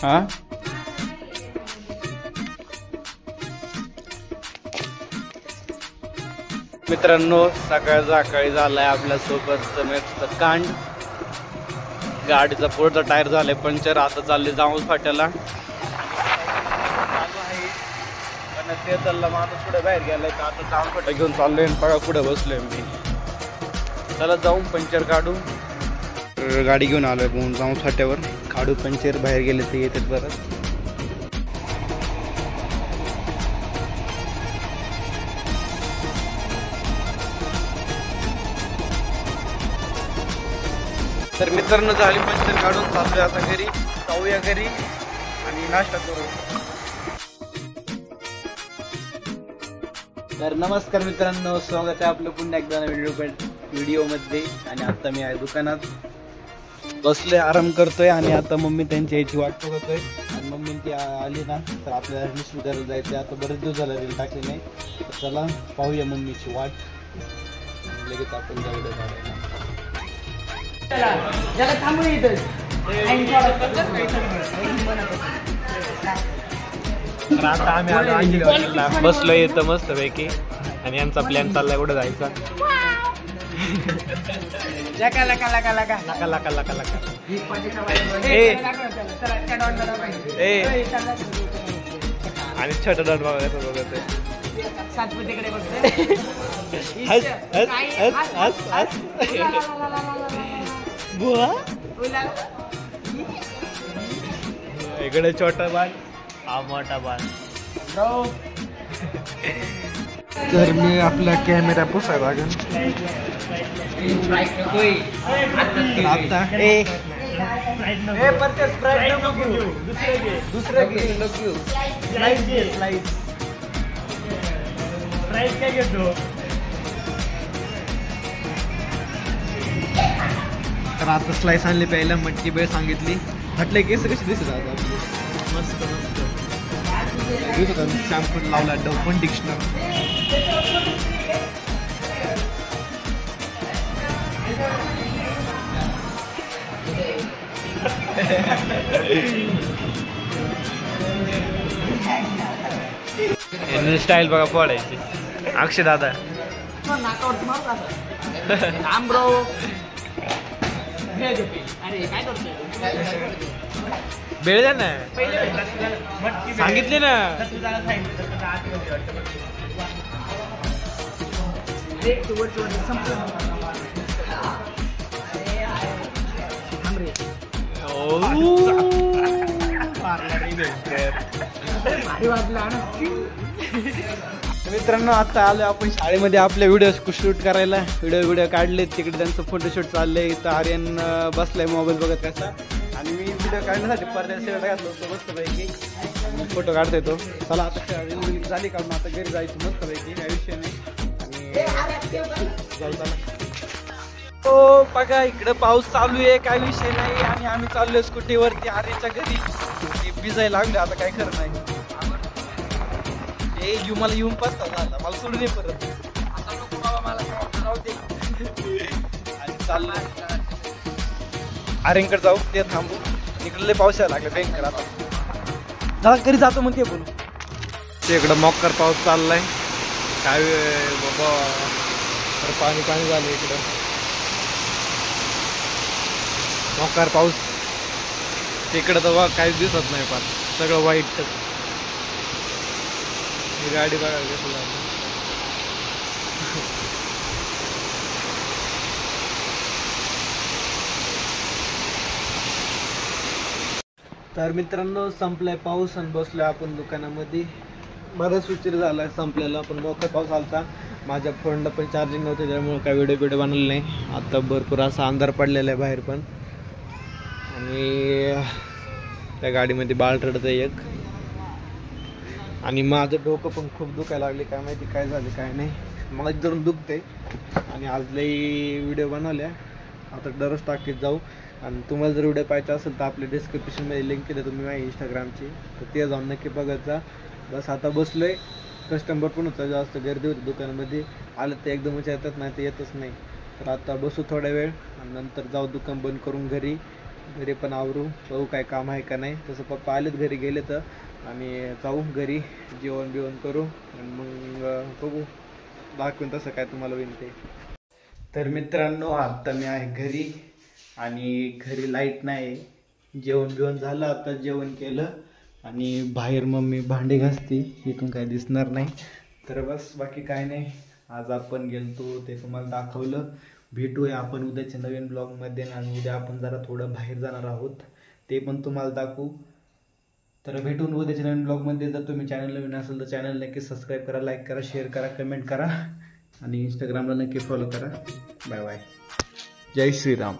हा मित्रांनो, सकाळी झालाय आपल्या सोबत मस्त कांड. गाडीचा पुढचा टायर झालाय पंक्चर. आता चालले जाऊन फाट्याला. पण ते चालला माणूस पुढे बाहेर गेलाय तर आता जाऊन फाटा घेऊन चाललोय. बघा पुढे बसलोय मी. चला जाऊन पंक्चर काढू. गाडी घेऊन आलोय म्हणून जाऊन फाट्यावर काढू पंक्चर. बाहेर गेले ते येतात परत. तर मित्रांनो झाली पंक्चर काढून चाललोय आता घरी. जाऊया घरी आणि नाश्ता करू. तर नमस्कार मित्रांनो, स्वागत आहे आपलं पुन्हा एकदा व्हिडिओमध्ये. आणि आता मी आहे दुकानात बसलोय, आराम करतोय. आणि आता मम्मी त्यांची यायची वाट बघतोय. आणि मम्मी ती आली ना तर आपल्याला ऍडमिशन करायला जायचं. आता बरेच दिवस झाला रील टाकली नाही. तर चला पाहूया मम्मीची वाट. लगेच आपण जाऊया काढायला. आता आम्ही आलो बसलो इथं मस्त पैकी. आणि यांचा प्लॅन चाललाय कुठं जायचा. आणि छोटा डॉट बघायचं इकडे छोटा बाल, हा मोठा बाल. तर मी आपला कॅमेरा पुसायला लागेल आता. तर आता स्लाइस आणली प्यायला. मटकी बेळ सांगितली. म्हटलं केस कशी दिसत आता. मस्त मस्त दिसत. शॅम्पू लावला डव पण डिक्शनर. स्टाईल बघा पडायची. अक्षय दादा बेळ द्या ना, सांगितले ना. मित्रांनो आता आलो आपण शाळेमध्ये आपल्या व्हिडिओ शूट करायला. व्हिडिओ काढले. तिकडे त्यांचं फोटोशूट चाललंय. इथं आर्यन बसलाय मोबाईल बघत कसा. आणि मी व्हिडिओ काढण्यासाठी पडद्यात शर्ट घातलं होतं मस्त पैकी. फोटो काढता येतो. चला आता शाळेत झाली काढून आता घरी जायचं मस्त पैकी. काही विषय नाही. आणि हो बघा इकडं पाऊस चालू आहे. काही विषय नाही. आणि आम्ही चाललोय स्कूटीवरती आर्यनच्या घरी. भिजायला लागले आता काय खरं नाही. मला येऊन पाचता आता मला सोडून ये परत. आता नको बाबा मला राहू दे. आणि चाललंय आर्यनकडे जाऊ. ते थांबू. इकडले पाऊस यायला लागले भयंकर. आता जरा घरी जातो मग ते बोलू. ते इकडं मोक्कर पाऊस चाललाय. काय बाबा पाणी पाणी झालं इकडं. मोक्कर पाऊस. तिकडं तर काहीच दिसत नाही. पण सगळं वाईट. गाडी बघा कसं झालं. तर मित्रांनो संपलाय पाऊस आणि बसलोय आपण दुकानामध्ये. बराच उशीर झाला संपलेला. पण मोठा पाऊस आलता. माझ्या फोनला पण चार्जिंग नव्हते त्यामुळे काय व्हिडिओ बनवले नाही. आता भरपूर असा अंधार पडलेला आहे बाहेर पण. आणि त्या गाडीमध्ये बाळ रडत आहे एक. आणि माझं डोकं पण खूप दुखायला लागले. काय माहिती काय झालं काय नाही. मला एकदम दुखते. आणि आज लई व्हिडिओ बनवल्या. आता दररोज टाकीत जाऊ. आणि तुम्हाला जर व्हिडिओ पाहायचा असेल तर आपल्या डिस्क्रिप्शनमध्ये लिंक केलं तुम्ही माझ्या इंस्टाग्रामची. तर ते जाऊन नक्की बघत जा. बस आता बसलोय. कस्टमर पण होतं जास्त. गर्दी होती दुकानामध्ये. आलं तर एकदमच येतात नाही तर येतच नाही. तर आता बसू थोडा वेळ आणि नंतर जाऊ दुकान बंद करून घरी. घरी पण आवरू, बघू काय काम आहे का नाही. तसं पप्पा आलेत घरी, गेले तर आणि जाऊ घरी, जेवण बिवण करू आणि मग बघू दाखवून तसं काय तुम्हाला होईल ते. तर मित्रांनो आता मी आहे घरी आणि घरी लाईट नाही. जेवण बिवण झालं, आता जेवण केलं आणि बाहेर मम्मी भांडी घासती, इथून काय दिसणार नाही. तर बस बाकी काय नाही. आज आपण गेलतो ते तुम्हाला दाखवलं. भेटूया आपण उद्याच्या नवीन ब्लॉगमध्ये आणि उद्या आपण जरा थोडं बाहेर जाणार आहोत, ते पण तुम्हाला दाखवू. तर भेटून उद्याच्या नवीन ब्लॉगमध्ये. जर तुम्ही चॅनल नवीन असेल तर चॅनल नक्की सबस्क्राईब करा, लाईक करा, शेअर करा, कमेंट करा आणि इंस्टाग्रामला नक्की फॉलो करा. Bye bye. जय श्रीराम.